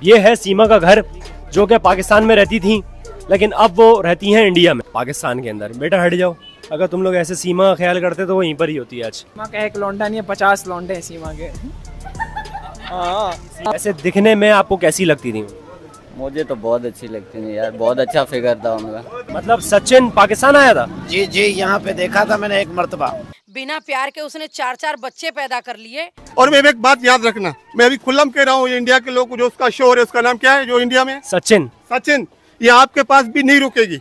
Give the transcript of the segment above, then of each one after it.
ये है सीमा का घर, जो कि पाकिस्तान में रहती थी, लेकिन अब वो रहती हैं इंडिया में, पाकिस्तान के अंदर। बेटा हट जाओ, अगर तुम लोग ऐसे सीमा का ख्याल करते तो वो यहीं पर ही होती है आज। सीमा का एक लौंडा नहीं है, 50 लौंडे हैं सीमा के। हाँ। ऐसे दिखने में आपको कैसी लगती थी? मुझे तो बहुत अच्छी लगती थी यार, बहुत अच्छा फिगर था उनका। मतलब सचिन पाकिस्तान आया था? जी जी, यहाँ पे देखा था मैंने एक मर्तबा। बिना प्यार के उसने 4-4 बच्चे पैदा कर लिए। और मैं एक बात याद रखना, मैं अभी खुल्लम कह रहा हूँ, इंडिया के लोग, जो उसका शोर है, उसका नाम क्या है जो इंडिया में? सचिन। सचिन, ये आपके पास भी नहीं रुकेगी,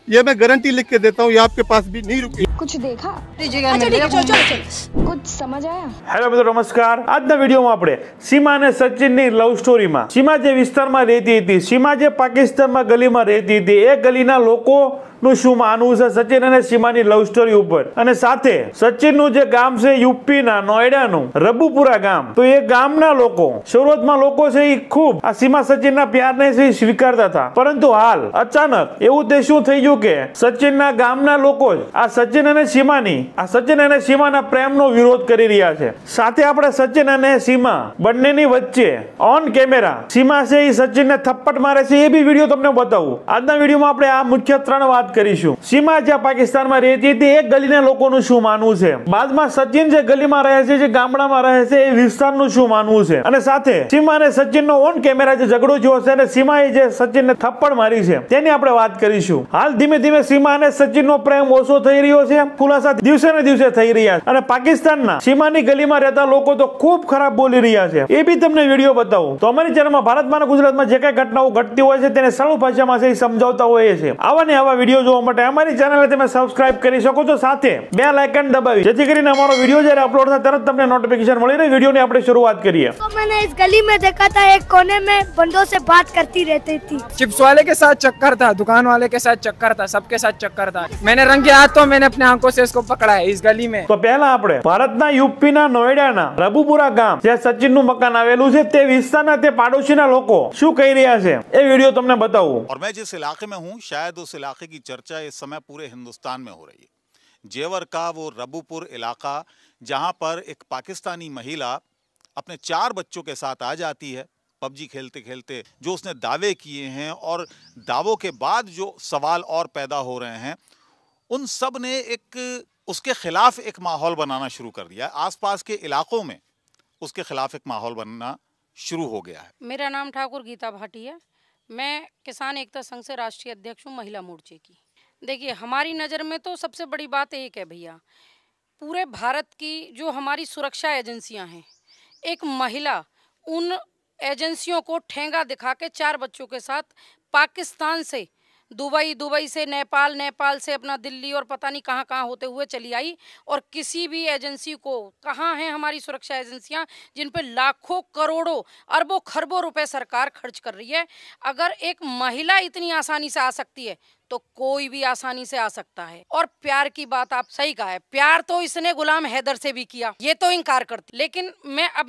ये मैं गारंटी लिख के देता हूँ, ये आपके पास भी नहीं रुकेगी। कुछ देखा? अच्छा ठीक है, चलो। कुछ समझ आया? હેલો મિત્રો, નમસ્કાર। આજના વિડીયોમાં આપણે સીમા અને સચિનની લવ સ્ટોરીમાં, સીમા જે વિસ્તારમાં રહેતી હતી, સીમા જે પાકિસ્તાનમાં ગલીમાં રહેતી હતી, એ ગલીના લોકોનું શું માનવું છે સચિન અને સીમાની લવ સ્ટોરી ઉપર, અને સાથે સચિનનું જે ગામ છે યુપીના નોઈડાનું રબુપુરા ગામ, તો એ ગામના લોકો, શરૂઆતમાં લોકો છે એ ખૂબ આ સીમા સચિનના પ્યારને છે સ્વીકારતા હતા, પરંતુ હાલ અચાનક એવું તે શું થઈ ગયું કે સચિનના ગામના લોકો જ આ સચિન અને સીમાની, આ સચિન અને સીમાના પ્રેમનો વિરોધ કરી રહ્યા છે। સાથે આપણે સચિન અને સીમા બંનેની વચ્ચે ઓન કેમેરા સીમા છે એ સચિનને થપ્પડ મારે છે, એ બી વિડીયો તમને બતાવું। આજના વિડીયોમાં આપણે આ મુખ્ય 3 વાત કરીશું। સીમા જ્યાં પાકિસ્તાનમાં રહેતી હતી એ ગલીના લોકોનું શું માનવું છે, બાદમાં સચિન જે ગલીમાં રહે છે, જે ગામડામાં રહે છે, એ વિસ્તારનું શું માનવું છે, અને સાથે સીમા અને સચિનનો ઓન કેમેરા જે ઝઘડો થયો છે અને સીમાએ જે સચિનને થપ્પડ મારી છે તેની આપણે વાત કરીશું। હાલ ધીમે ધીમે સીમા અને સચિનનો પ્રેમ ઓછો થઈ રહ્યો છે, ખુલાસા દિવસે ને દિવસે થઈ રહ્યા છે, અને પાકિસ્તાનના સીમાની ગલીમાં રહેતા લોકો તો ખૂબ ખરાબ બોલી રહ્યા છે, એ બી તમને વિડીયો બતાવું। તો અમારી ચેનલમાં ભારતમાં અને ગુજરાતમાં જે કઈ ઘટનાઓ ઘટતી હોય છે તેને સરળ ભાષામાં છે સમજાવતા હોઈએ છીએ। આવા ને આવા વિડીયો જોવા માટે અમારી ચેનલને તમે સબસ્ક્રાઇબ કરી શકો છો, સાથે બેલ આઇકન દબાવી, જેથી કરીને અમારો વિડીયો જ્યારે અપલોડ થાય તરત તમને નોટિફિકેશન મળી રહે। વિડીયોની આપણે શરૂઆત કરીએ। तो मैंने इस गली में देखा था, एक कोने में बंदों से बात करती रहती थी। चिप्स वाले के साथ चक्कर था, दुकान वाले के साथ चक्कर था, सबके साथ चक्कर था। मैंने रंगे हाथों मैंने अपने आंखों से इसको पकड़ा है इस गली में। तो पहला આપણે ભારતના યુપીના નોઈડાના રબુપુરા ગામ જ્યાં સચિનનું મકાન આવેલું છે તે વિસ્તારના તે પાડોશીના લોકો શું કહી રહ્યા છે એ વિડીયો તમને બતાવું। और मैं जिस इलाके में हूँ, शायद उस इलाके की चर्चा इस समय पूरे हिंदुस्तान में हो रही है। जेवर का वो रबुपुर इलाका, जहाँ पर एक पाकिस्तानी महिला अपने 4 बच्चों के साथ आ जाती है पबजी खेलते खेलते, जो उसने दावे किए हैं और दावों के बाद जो सवाल और पैदा हो रहे हैं, उन सब ने एक उसके खिलाफ एक माहौल बनाना शुरू कर दिया। आसपास के इलाकों में उसके खिलाफ एक माहौल बनना शुरू हो गया है। मेरा नाम ठाकुर गीता भाटी है। मैं किसान एकता संघ से राष्ट्रीय अध्यक्ष हूँ, महिला मोर्चे की। देखिए, हमारी नज़र में तो सबसे बड़ी बात एक है भैया, पूरे भारत की जो हमारी सुरक्षा एजेंसियां हैं, एक महिला उन एजेंसियों को ठेंगा दिखा के 4 बच्चों के साथ पाकिस्तान से दुबई, दुबई से नेपाल, नेपाल से अपना दिल्ली और पता नहीं कहाँ कहाँ होते हुए चली आई। और किसी भी एजेंसी को, कहाँ हैं हमारी सुरक्षा एजेंसियां जिन पे लाखों करोड़ों अरबों खरबों रुपए सरकार खर्च कर रही है। अगर एक महिला इतनी आसानी से आ सकती है तो कोई भी आसानी से आ सकता है। और प्यार की बात आप सही कहा है, प्यार तो इसने गुलाम हैदर से भी किया, ये तो इनकार करती। लेकिन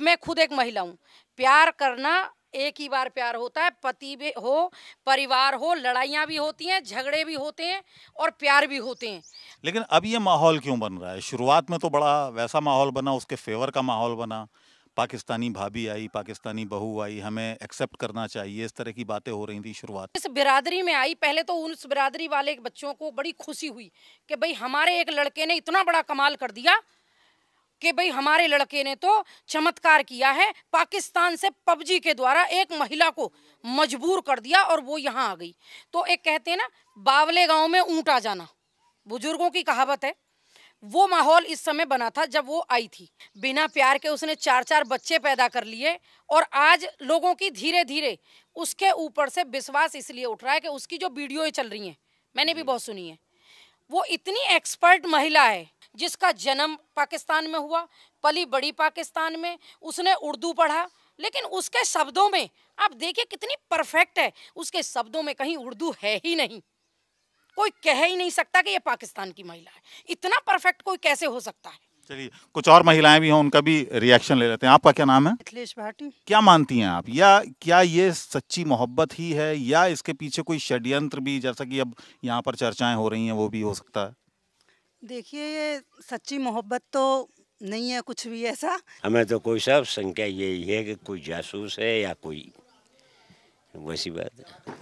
मैं खुद एक महिला हूँ, प्यार करना एक ही बार प्यार होता है। पति भी हो, परिवार हो, लड़ाइयाँ भी होती हैं, झगड़े भी होते हैं और प्यार भी होते हैं। लेकिन अब ये माहौल क्यों बन रहा है? शुरुआत में तो बड़ा वैसा माहौल बना, उसके फेवर का माहौल बना, पाकिस्तानी भाभी आई, पाकिस्तानी बहू आई, हमें एक्सेप्ट करना चाहिए, इस तरह की बातें हो रही थी शुरुआत। इस बिरादरी में आई, पहले तो उस बिरादरी वाले बच्चों को बड़ी खुशी हुई कि भाई हमारे एक लड़के ने इतना बड़ा कमाल कर दिया कि भाई हमारे लड़के ने तो चमत्कार किया है, पाकिस्तान से पबजी के द्वारा एक महिला को मजबूर कर दिया और वो यहाँ आ गई। तो एक कहते हैं ना, बावले गांव में ऊंट आ जाना, बुजुर्गों की कहावत है। वो माहौल इस समय बना था जब वो आई थी। बिना प्यार के उसने 4-4 बच्चे पैदा कर लिए, और आज लोगों की धीरे धीरे उसके ऊपर से विश्वास इसलिए उठ रहा है कि उसकी जो वीडियोएं चल रही हैं, मैंने भी बहुत सुनी है, वो इतनी एक्सपर्ट महिला है, जिसका जन्म पाकिस्तान में हुआ, पली बड़ी पाकिस्तान में, उसने उर्दू पढ़ा, लेकिन उसके शब्दों में आप देखिए कितनी परफेक्ट है, उसके शब्दों में कहीं उर्दू है ही नहीं। कोई कह ही नहीं सकता कि ये पाकिस्तान की महिला है। इतना परफेक्ट कोई कैसे हो सकता है? चलिए, कुछ और महिलाएं भी हैं, उनका भी रिएक्शन ले लेते हैं। आपका क्या नाम है? मिथिलेश भाटी। क्या मानती हैं आप, या क्या ये सच्ची मोहब्बत ही है, या इसके पीछे कोई षड्यंत्र भी, जैसा कि अब यहाँ पर चर्चाएं हो रही हैं, वो भी हो सकता है? देखिए, ये सच्ची मोहब्बत तो नहीं है कुछ भी ऐसा। हमें तो कोई सब संख्या यही है कि कोई जासूस है या कोई वैसी बात है।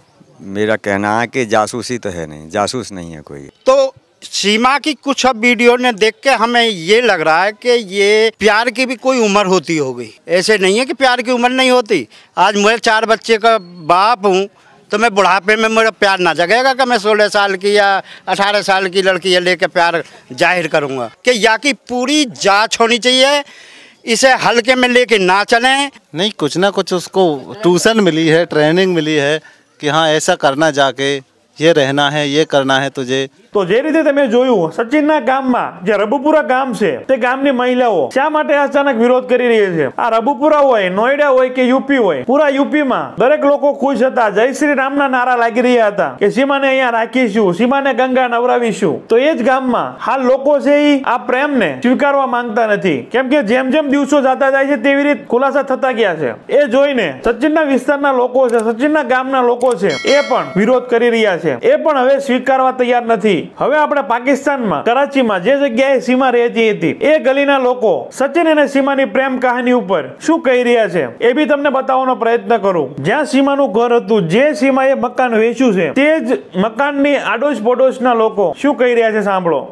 मेरा कहना है कि जासूसी तो है नहीं, जासूस नहीं है कोई। तो सीमा की कुछ अब वीडियो ने देख के हमें ये लग रहा है कि ये प्यार की भी कोई उम्र होती होगी। ऐसे नहीं है कि प्यार की उम्र नहीं होती। आज मैं 4 बच्चे का बाप हूँ तो मैं बुढ़ापे में मेरा प्यार ना जगेगा कि मैं 16 साल की या 18 साल की लड़की लेके प्यार जाहिर करूँगा। कि या कि पूरी जांच होनी चाहिए, इसे हल्के में लेके ना चलें। नहीं, कुछ ना कुछ उसको ट्यूशन मिली है, ट्रेनिंग मिली है कि हाँ ऐसा करना, जाके ये रहना है, ये करना है तुझे। તો જે રીતે તમે જોયું સચિનના ગામમાં જે રબુપુરા ગામ છે તે ગામની મહિલાઓ શા માટે અચાનક વિરોધ કરી રહી છે। આ રબુપુરા હોય, નોઈડા હોય કે યુપી હોય, પૂરા યુપીમાં દરેક લોકો ખુશ હતા, જય શ્રી રામના નારા લાગી રહ્યા હતા કે સીમાને અહીંયા રાખીશું, સીમાને ગંગા નવરાવીશું। તો એ જ ગામમાં હાલ લોકો છે એ આ પ્રેમને સ્વીકારવા માંગતા નથી, કેમ કે જેમ જેમ દિવસો જતા જાય છે તેવી રીતે ખુલાસા થતા ગયા છે। એ જોઈને સચિનના વિસ્તારના લોકો છે, સચિનના ગામના લોકો છે એ પણ વિરોધ કરી રહ્યા છે, એ પણ હવે સ્વીકારવા તૈયાર નથી। હવે આપણે પાકિસ્તાનમાં કરાચીમાં જે જગ્યાએ સીમા રહેતી હતી એ ગલીના લોકો સચિન અને સીમાની પ્રેમ કહાની ઉપર શું કહી રહ્યા છે એ બી તમને બતાવવાનો પ્રયત્ન કરું। જ્યાં સીમાનું ઘર હતું, જે સીમાએ મકાન વેચ્યું છે તે જ મકાનની આડોશ પડોશના લોકો શું કહી રહ્યા છે સાંભળો।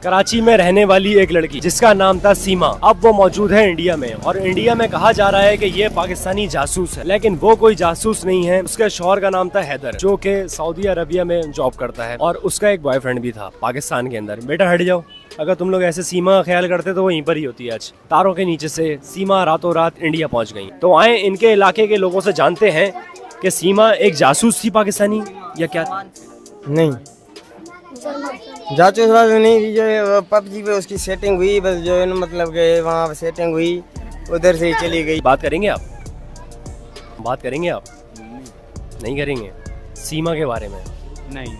कराची में रहने वाली एक लड़की जिसका नाम था सीमा, अब वो मौजूद है इंडिया में, और इंडिया में कहा जा रहा है कि ये पाकिस्तानी जासूस है, लेकिन वो कोई जासूस नहीं है। उसके शौहर का नाम था हैदर, जो कि सऊदी अरबिया में जॉब करता है, और उसका एक बॉयफ्रेंड भी था पाकिस्तान के अंदर। बेटा हट जाओ, अगर तुम लोग ऐसे सीमा का ख्याल करते तो वो यहीं पर ही होती। आज तारों के नीचे से सीमा रातों रात इंडिया पहुँच गई। तो आए इनके इलाके के लोगों से जानते हैं कि सीमा एक जासूस थी पाकिस्तानी या क्या? नहीं, जासूस वाली नहीं थी। जो पबजी पे उसकी सेटिंग हुई, बस जो है ना, मतलब कि वहाँ सेटिंग हुई, उधर से ही चली गई। बात करेंगे आप? बात करेंगे आप? नहीं करेंगे सीमा के बारे में? नहीं।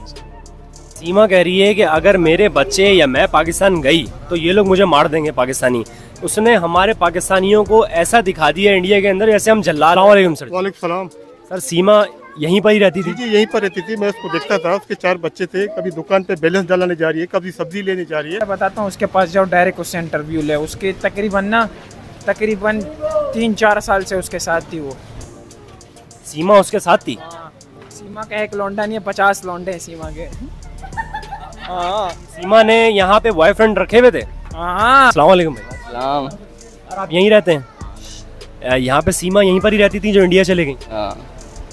सीमा कह रही है कि अगर मेरे बच्चे या मैं पाकिस्तान गई तो ये लोग मुझे मार देंगे पाकिस्तानी। उसने हमारे पाकिस्तानियों को ऐसा दिखा दिया इंडिया के अंदर जैसे हम जल्लाद। वालेकुम सर। वालेकुम सलाम। सर सीमा यहीं पर ही रहती थी? जी यहीं पर रहती थी, मैं उसको देखता था। उसके 4 बच्चे थे, कभी दुकान पे बैलेंस डालने जा रही है, कभी सब्जी लेने जा रही है। बताता हूँ, उसके पास जाओ, डायरेक्ट उससे इंटरव्यू ले। उसके तकरीबन 3-4 साल से उसके साथ थी वो। सीमा उसके साथ थी? सीमा का एक लौंडा नहीं है, 50 लौंडे हैं सीमा के। सीमा ने यहाँ पे बॉयफ्रेंड रखे हुए थे? अस्सलाम वालेकुम भाई। सलाम। आप यहीं रहते हैं? यहाँ पे सीमा यहीं पर ही रहती थी जो इंडिया चले गई?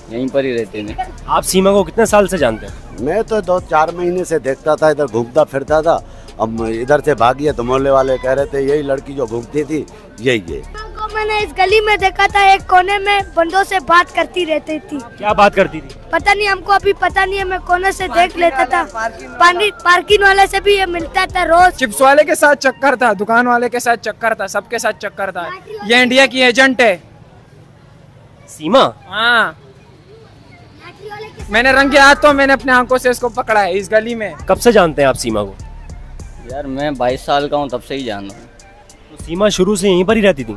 यहीं पर ही रहते थे। आप सीमा को कितने साल से जानते हैं? मैं तो 2-4 महीने से देखता था, इधर घूमता फिरता था। अब इधर से भागी है तो मोहल्ले वाले कह रहे थे यही लड़की जो घूमती थी यही है। मैंने इस गली में देखा था, एक कोने में बंदों से बात करती रहती थी। क्या बात करती थी? पता नहीं, हमको अभी पता नहीं है। मैं कोने से देख लेता था। पार्किंग वाले से भी ये मिलता था रोज। चिप्स वाले के साथ चक्कर था, दुकान वाले के साथ चक्कर था, सबके साथ चक्कर था। ये इंडिया की एजेंट है सीमा। हाँ, मैंने रंगे हाथ तो मैंने अपने आंखों से इसको पकड़ा है इस गली में। कब से जानते हैं आप सीमा को? यार मैं 22 साल का हूँ, तब से ही जान रहा हूँ। तो सीमा शुरू से यहीं पर ही रहती थी?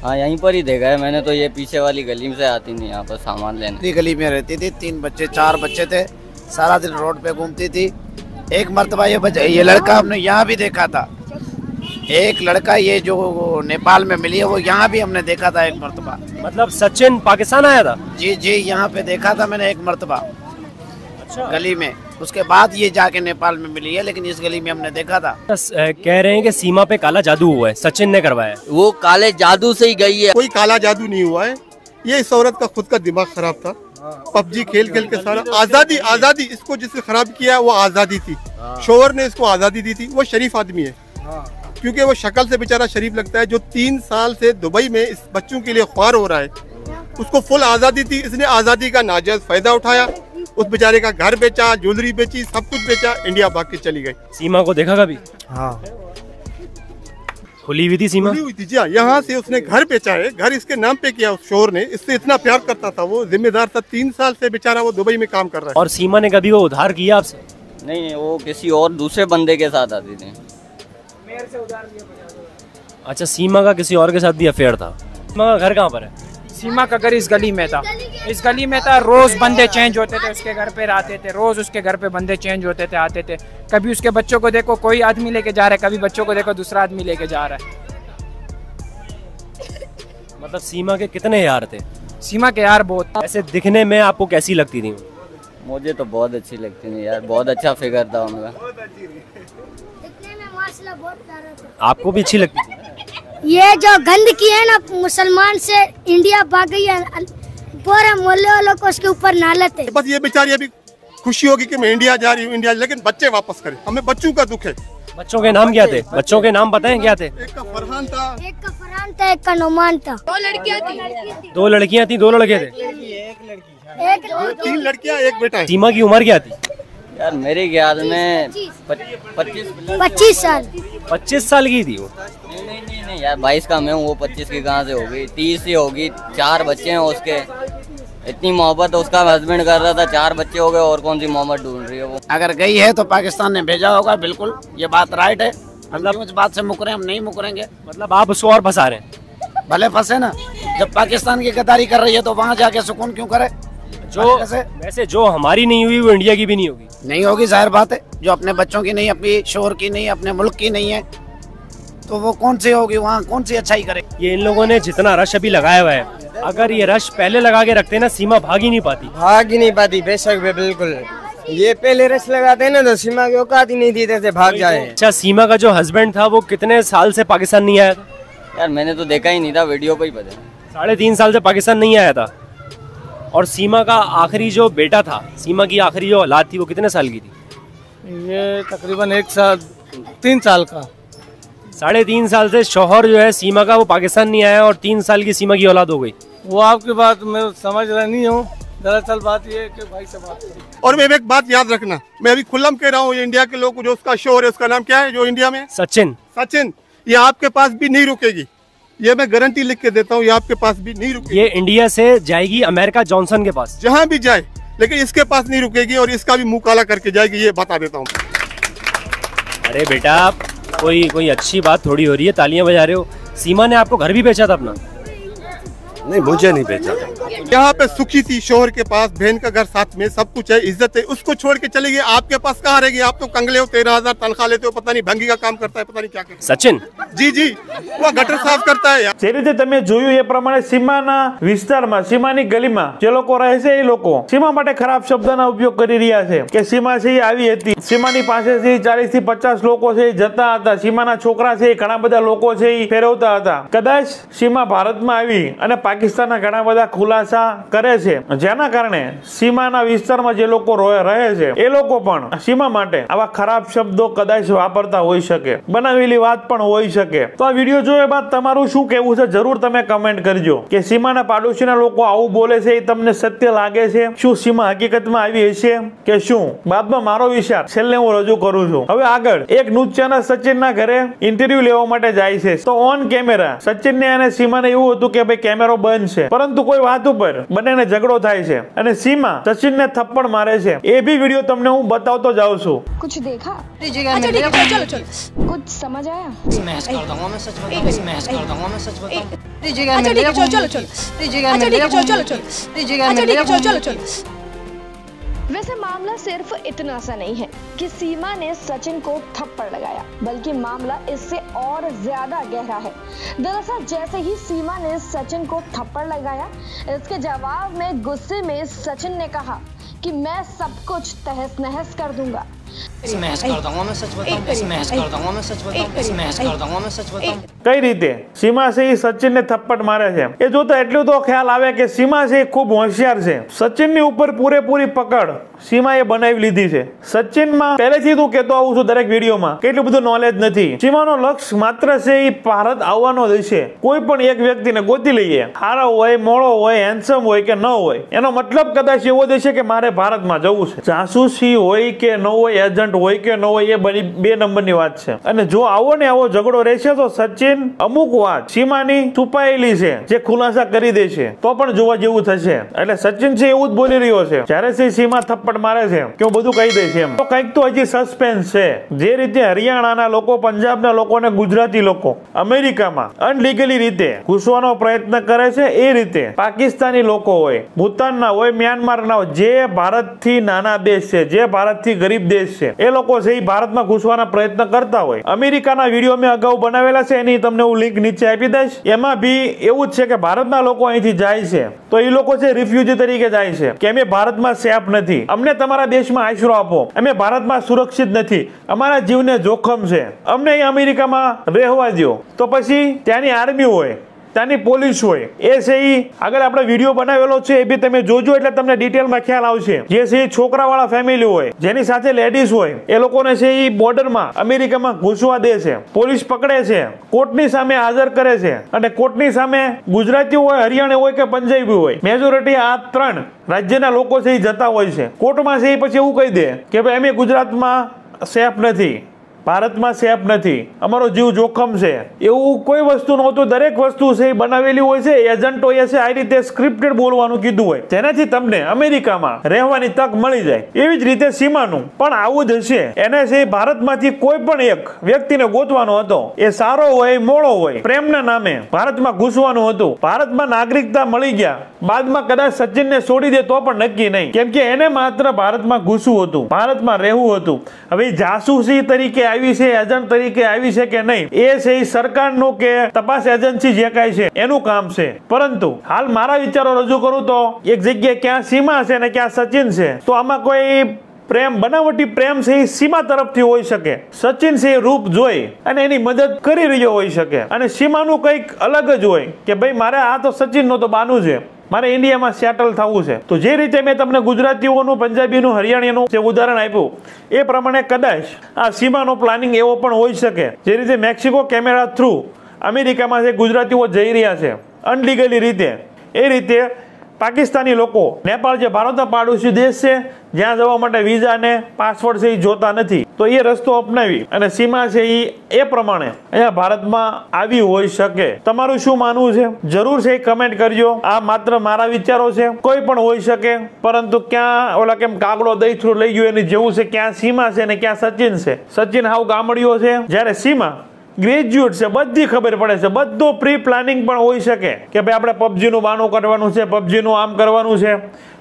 हाँ, यहीं पर ही देखा है मैंने तो। ये पीछे वाली गली में से आती थी यहाँ पर सामान लेने। गली में रहती थी, 4 बच्चे थे, सारा दिन रोड पे घूमती थी। एक मर्तबा ये लड़का हमने यहाँ भी देखा था। एक लड़का ये जो नेपाल में मिली है वो यहाँ भी हमने देखा था एक मर्तबा। मतलब सचिन पाकिस्तान आया था? जी यहाँ पे देखा था मैंने एक मर्तबा। अच्छा। गली में, उसके बाद ये जाके नेपाल में मिली है, लेकिन इस गली में हमने देखा था। कह रहे हैं कि सीमा पे काला जादू हुआ है, सचिन ने करवाया। वो काले जादू से ही गई है। कोई काला जादू नहीं हुआ है, ये इस औरत का खुद का दिमाग खराब था। पबजी खेल खेल के सारा आजादी इसको जिसने खराब किया वो आजादी थी। शोहर ने इसको आजादी दी थी। वो शरीफ आदमी है, क्योंकि वो शक्ल से बेचारा शरीफ लगता है। जो 3 साल से दुबई में इस बच्चों के लिए ख्वार हो रहा है, उसको फुल आजादी थी। इसने आजादी का नाजायज फायदा उठाया। उस बेचारे का घर बेचा, ज्वेलरी बेची, सब कुछ बेचा, इंडिया भाग के चली गई। सीमा को देखा कभी? हाँ, खुली हुई थी सीमा? खुली हुई थी जी। यहाँ से उसने घर बेचा है, घर इसके नाम पे किया उस शोहर ने। इससे इतना प्यार करता था, वो जिम्मेदार था। 3 साल से बेचारा वो दुबई में काम कर रहा है। और सीमा ने कभी वो उधार किया आपसे? नहीं, वो किसी और दूसरे बंदे के साथ आती थी। अच्छा, सीमा का किसी और के साथ भी अफेयर था। सीमा का घर कहाँ पर है? सीमा का घर इस गली में था। इस गली में था, रोज बंदे चेंज होते थे, उसके घर पे आते थे। रोज उसके घर पे बंदे चेंज होते थे, आते थे। कभी उसके बच्चों को देखो कोई आदमी लेके जा रहा है, कभी बच्चों को देखो दूसरा आदमी लेके जा रहा है। मतलब सीमा के कितने यार थे? सीमा के यार बहुत। ऐसे दिखने में आपको कैसी लगती थी? मुझे तो बहुत अच्छी लगती थी यार, बहुत अच्छा फिगर था उनका। आपको भी अच्छी लगती थी? ये जो गंदगी है ना, मुसलमान से इंडिया भाग गई है, पूरे मोहल्ले वालों को उसके ऊपर नालत है। बस ये बेचारी अभी खुशी होगी कि मैं इंडिया जा रही हूँ, इंडिया, लेकिन बच्चे वापस करें, हमें बच्चों का दुख है। बच्चों के नाम क्या थे? बच्चों के नाम बताएं क्या थे? एक का फरहान था, एक का फरहान था, एक का नोमान था। 2 लड़कियाँ थी। 2 लड़कियाँ थी, 2 लड़के थे? एक 3 लड़कियाँ, एक बेटा है। सीमा की उम्र क्या थी? यार मेरे ख्याल में 25 साल। 25 साल की थी वो? नहीं यार, 22 का मैं हूँ, वो 25 की कहाँ से होगी? 30 ही होगी। 4 बच्चे हैं उसके, इतनी मोहब्बत उसका हस्बैंड कर रहा था, 4 बच्चे हो गए, और कौन सी मोहब्बत ढूंढ रही है वो? अगर गई है तो पाकिस्तान ने भेजा होगा, बिल्कुल ये बात राइट है। मतलब इस बात से मुकरे, हम नहीं मुकरेंगे। मतलब आप उसको और फंसा रहे हैं? भले फंसे ना, जब पाकिस्तान की गद्दारी कर रही है तो वहाँ जाके सुकून क्यों करे? जो वैसे जो हमारी नहीं हुई वो इंडिया की भी नहीं होगी। नहीं होगी, जाहिर बात है। जो अपने बच्चों की नहीं, अपनी शोहर की नहीं, अपने मुल्क की नहीं है, तो वो कौन सी होगी? वहाँ कौन सी अच्छाई करे? ये इन लोगों ने जितना रश अभी लगाया हुआ है, अगर ये रश पहले लगा के रखते ना, सीमा भाग ही नहीं पाती। बेशक बिल्कुल। ये पहले रश लगाते ना तो सीमा की औकात ही नहीं देते थे भाग जाए। अच्छा, सीमा का जो हस्बैंड था वो कितने साल से पाकिस्तान नहीं आया था? यार मैंने तो देखा ही नहीं था, वीडियो पे ही पता। 3.5 साल से पाकिस्तान नहीं आया था। और सीमा का आखिरी जो बेटा था, सीमा की आखिरी जो औलाद थी, वो कितने साल की थी? ये तकरीबन 1 साल 3 साल का। 3.5 साल से शौहर जो है सीमा का वो पाकिस्तान नहीं आया और 3 साल की सीमा की औलाद हो गई। वो आपकी बात मैं समझ रहा नहीं हूँ। दरअसल बात ये है कि भाई से बात करें। और मैं एक बात याद रखना, मैं अभी खुल्लम कह रहा हूँ, ये इंडिया के लोग, जो उसका शोहर है, उसका नाम क्या है जो इंडिया में? सचिन। ये आपके पास भी नहीं रुकेगी, ये मैं गारंटी लिख के देता हूँ, ये आपके पास भी नहीं रुकेगी। ये इंडिया से जाएगी अमेरिका जॉनसन के पास, जहाँ भी जाए, लेकिन इसके पास नहीं रुकेगी और इसका भी मुंह काला करके जाएगी, ये बता देता हूँ। अरे बेटा, कोई अच्छी बात थोड़ी हो रही है, तालियां बजा रहे हो। सीमा ने आपको घर भी बेचा था अपना? नहीं, मुझे नहीं बेचा। यहाँ पे सुखी थी, शोहर के पास, बहन का घर साथ में, सब कुछ है, इज्जत है, उसको छोड़ के चली गई। आपके पास कहाँ रहेगी? आप तो कंगले हो, 13,000 तनख्वाह लेते हो, पता नहीं भंगी का काम करता है, पता नहीं क्या करता है। सचिन जी वो गटर साफ करता है। જે રીતે તમે જોયું એ પ્રમાણે સીમાના વિસ્તારમાં, સીમાની ગલીમાં જે લોકો રહે છે એ લોકો સીમા માટે ખરાબ શબ્દના ઉપયોગ કરી રહ્યા છે કે સીમા છે આવી હતી, સીમાની પાસેથી 40 થી 50 લોકો છે જતા હતા, સીમાના છોકરા છે ઘણા બધા લોકો છે ફેરવતા હતા। કદાચ સીમા ભારતમાં આવી અને પાકિસ્તાનના ઘણા બધા ખુલાસા કરે છે, જેના કારણે સીમાના વિસ્તારમાં જે લોકો રહે છે એ લોકો પણ સીમા માટે આવા ખરાબ શબ્દો કદાચ વાપરતા હોઈ શકે, બનાવેલી વાત પણ હોઈ શકે। તો આ વિડીયો જોયા બાદ તમારું શું કહેવું છે જરૂર તમે કમેન્ટ કરજો કે સીમાના પાડોશીના લોકો આવું બોલે છે એ તમને સત્ય લાગે છે? શું સીમા હકીકતમાં આવી હશે કે શું? બાદમાં મારો વિચાર છેલ્લે હું રજૂ કરું છું। હવે આગળ એક ન્યૂઝ ચેનલ સચિનના ઘરે ઇન્ટરવ્યુ લેવા માટે જાય છે, તો ઓન કેમેરા સચિનને અને સીમાને એવું હતું કે ભાઈ કેમેરો બંધ છે, પરંતુ કોઈ વાત ઉપર બંનેને ઝઘડો થાય છે અને સીમા સચિનને થપ્પડ મારે છે। એ બી વિડીયો તમને હું બતાવતો જાઉં છું। कुछ देखा? अच्छा ठीक है, चलो कुछ समझ आया? स्मैश कर दूंगा मैं, सच बताऊं, स्मैश कर दूंगा मैं, सच बताऊं। अच्छा ठीक है, चलो अच्छा ठीक है, चलो वैसे मामला सिर्फ इतना सा नहीं है कि सीमा ने सचिन को थप्पड़ लगाया, बल्कि मामला इससे और ज्यादा गहरा है। दरअसल जैसे ही सीमा ने सचिन को थप्पड़ लगाया, इसके जवाब में गुस्से में सचिन ने कहा कि मैं सब कुछ तहस नहस कर दूंगा। स्मैश कर दूंगा मैं, सच बताऊं, स्मैश कर दूंगा मैं, सच बताऊं, स्मैश कर दूंगा मैं, सच बताऊं। કઈ રીતે સીમા છે એ સચિનને થપ્પડ મારે છે એ જોતા એટલું તો ખ્યાલ આવે કે સીમા છે એ ખૂબ હોશિયાર છે। સચિનની ઉપર પૂરેપૂરી પકડ સીમાએ બનાવી લીધી છે। સચિનમાં પહેલેથી હું કહેતો આવું છું દરેક વિડીયોમાં કે એટલું બધું નોલેજ નથી। સીમાનો લક્ષ્ય માત્ર છે એ ભારત આવવાનો જ છે। કોઈ પણ એક વ્યક્તિને ગોતી લઈએ, હારો હોય, મોળો હોય, હેન્ડસમ હોય કે ન હોય, એનો મતલબ કદાચ એવો જ છે કે મારે ભારતમાં જવું છે। જાસૂસી હોય કે ન હોય, એજન્ટ હોય કે ન હોય, એ બની 2 નંબરની વાત છે। અને જો આવો ને આવો ઝઘડો રહેશે તો સચિન અમુક વાત સીમાની છુપાયેલી છે જે ખુલાસા કરી દે છે તો પણ જોવા જેવું થશે। એટલે સચિન છે એવું જ બોલી રહ્યો છે જ્યારે સીમા થપ્પડ મારે છે કે હું બધું કહી દઈશ એમ, તો કંઈક તો હજી સસ્પેન્સ છે। જે રીતે હરિયાણાના લોકો, પંજાબના લોકો અને ગુજરાતી લોકો અમેરિકામાં અનલીગલી રીતે ઘૂસવાનો પ્રયત્ન કરે છે, એ રીતે પાકિસ્તાની લોકો હોય, ભૂતાનના હોય, મ્યાનમારના હોય, જે ભારતથી નાના દેશ છે, જે ભારતથી ગરીબ દેશ દેશ છે, એ લોકો છે એ ભારતમાં ઘૂસવાના પ્રયત્ન કરતા હોય. અમેરિકાના વિડીયો મેં અગાઉ બનાવેલા છે, એની તમને હું લિંક નીચે આપી દઈશ. એમાં બી એવું જ છે કે ભારતના લોકો અહીંથી જાય છે તો એ લોકો છે રિફ્યુજી તરીકે જાય છે કે અમે ભારતમાં સેફ નથી, અમને તમારા દેશમાં આશરો આપો, અમે ભારતમાં સુરક્ષિત નથી, અમારા જીવને જોખમ છે, અમને અહીં અમેરિકામાં રહેવા દો. તો પછી ત્યાંની આર્મી હોય, ત્યાંની પોલીસ હોય, એ છે આગળ આપણે વિડીયો બનાવેલો છે, એ બી તમે જોજો એટલે તમને ડિટેલમાં ખ્યાલ આવશે. જે છે છોકરાવાળા ફેમિલી હોય, જેની સાથે લેડીઝ હોય, એ લોકોને છે એ બોર્ડરમાં અમેરિકામાં ઘૂસવા દે છે, પોલીસ પકડે છે, કોર્ટની સામે હાજર કરે છે. અને કોર્ટની સામે ગુજરાતી હોય, હરિયાણા હોય કે પંજાબી હોય, મેજોરિટી આ 3 રાજ્યના લોકો છે એ જતા હોય છે. કોર્ટમાં છે એ પછી એવું કહી દે કે ભાઈ અમે ગુજરાતમાં સેફ નથી, ભારતમાં સેફ નથી, અમારો જીવ જોખમ છે. એવું કોઈ વસ્તુ નહોતું. દરેક વસ્તુ છે એ બનાવેલી હોય છે, એજન્ટોએ છે આ રીતે સ્ક્રિપ્ટેડ બોલવાનું કીધું હોય, જેનાથી તમને અમેરિકામાં રહેવાની તક મળી જાય. એવી જ રીતે સીમાનું પણ આવું જ હશે. એને છે ભારતમાંથી કોઈ પણ એક વ્યક્તિને ગોતવાનો હતો, એ સારો હોય મોળો હોય, પ્રેમના નામે ભારતમાં ઘૂસવાનું હતું. ભારતમાં નાગરિકતા મળી ગયા બાદમાં કદાચ સચિનને છોડી દે તો પણ નક્કી નહીં, કેમ કે એને માત્ર ભારતમાં ઘૂસવું હતું, ભારતમાં રહેવું હતું. હવે જાસૂસી તરીકે આવી છે, એજન્ટ તરીકે આવી છે કે નહીં, એ છે સરકારનું કે તપાસ એજન્સી જે કાંઈ છે એનું કામ છે. પરંતુ હાલ મારા વિચારો રજૂ કરું તો એક જગ્યાએ ક્યાં સીમા છે ને ક્યાં સચિન છે, તો આમાં કોઈ પ્રેમ, બનાવટી પ્રેમ છે એ સીમા તરફથી હોઈ શકે. સચિન છે એ રૂપ જોઈ અને એની મદદ કરી રહ્યો હોઈ શકે, અને સીમાનું કંઈક અલગ જ હોય કે ભાઈ મારે આ તો સચિન નો તો બાનું છે, મારે ઇન્ડિયામાં સેટલ થવું છે. તો જે રીતે મેં તમને ગુજરાતીઓનું, પંજાબીનું, હરિયાણાનું જે ઉદાહરણ આપ્યું એ પ્રમાણે કદાચ આ સીમાનો પ્લાનિંગ એવો પણ હોઈ શકે. જે રીતે મેક્સિકો કેમેરા થ્રુ અમેરિકામાં જે ગુજરાતીઓ જઈ રહ્યા છે અનલીગલી રીતે, એ રીતે પાકિસ્તાની લોકો, નેપાળ જે ભારતના પાડોશી દેશ છે, જ્યાં જવા માટે વિઝા ને પાસપોર્ટ છે એ જોતા નથી, તો એ રસ્તો અપનાવી અને સીમા છે એ પ્રમાણે અહીંયા ભારતમાં આવી હોઈ શકે. તમારું શું માનવું છે જરૂર છે કમેન્ટ કરજો. આ માત્ર મારા વિચારો છે, કોઈ પણ હોઈ શકે, પરંતુ ક્યાં ઓલા કેમ કાગડો દહીં થ્રુ લઈ ગયો એની જેવું છે. ક્યાં સીમા છે ને ક્યાં સચિન છે. સચિન હાવ ગામડીઓ છે, જ્યારે સીમા ગ્રેજ્યુએટ છે, બધી ખબર પડે છે. બધું પ્રી પ્લાનિંગ પણ હોઈ શકે કે ભાઈ આપણે પબજીનું બાનું કરવાનું છે, પબજીનું આમ કરવાનું છે,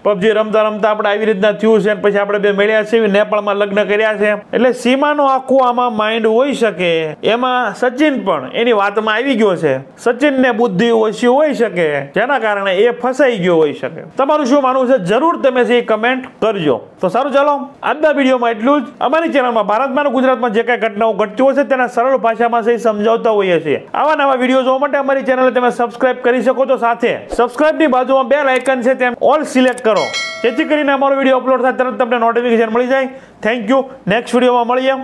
પબજી રમતા રમતા આપણે આવી રીતના થયું છે, પછી આપણે બે મળ્યા છે, નેપાળમાં લગ્ન કર્યા છે. એટલે સીમાનો આખું આમાં માઇન્ડ હોઈ શકે. એમાં સચિન પણ એની વાતમાં આવી ગયો છે. સચિનને બુદ્ધિ ઓછી હોઈ શકે, જેના કારણે એ ફસાઈ ગયો હોઈ શકે. તમારું શું માનવું છે જરૂર તમે જે કમેન્ટ કરજો. તો સારું, ચાલો આજના વિડીયોમાં એટલું જ. અમારી ચેનલમાં ભારતમાં અને ગુજરાતમાં જે કાંઈ ઘટનાઓ ઘટતી હોય છે તેના સરળ ભાષામાં સમજાવતા હોઈએ છીએ. આવા નવા વિડીયો જોવા માટે અમારી ચેનલ તમે સબસ્ક્રાઇબ કરી શકો છો. સાથે સબસ્ક્રાઇબની બાજુમાં બેલ આઇકન છે, તેમ ઓલ સિલેક્ટ કરો, જેથી કરીને અમારો વિડીયો અપલોડ થાય તરત તમને નોટિફિકેશન મળી જાય. Thank you. નેક્સ્ટ વિડીયોમાં મળીએ.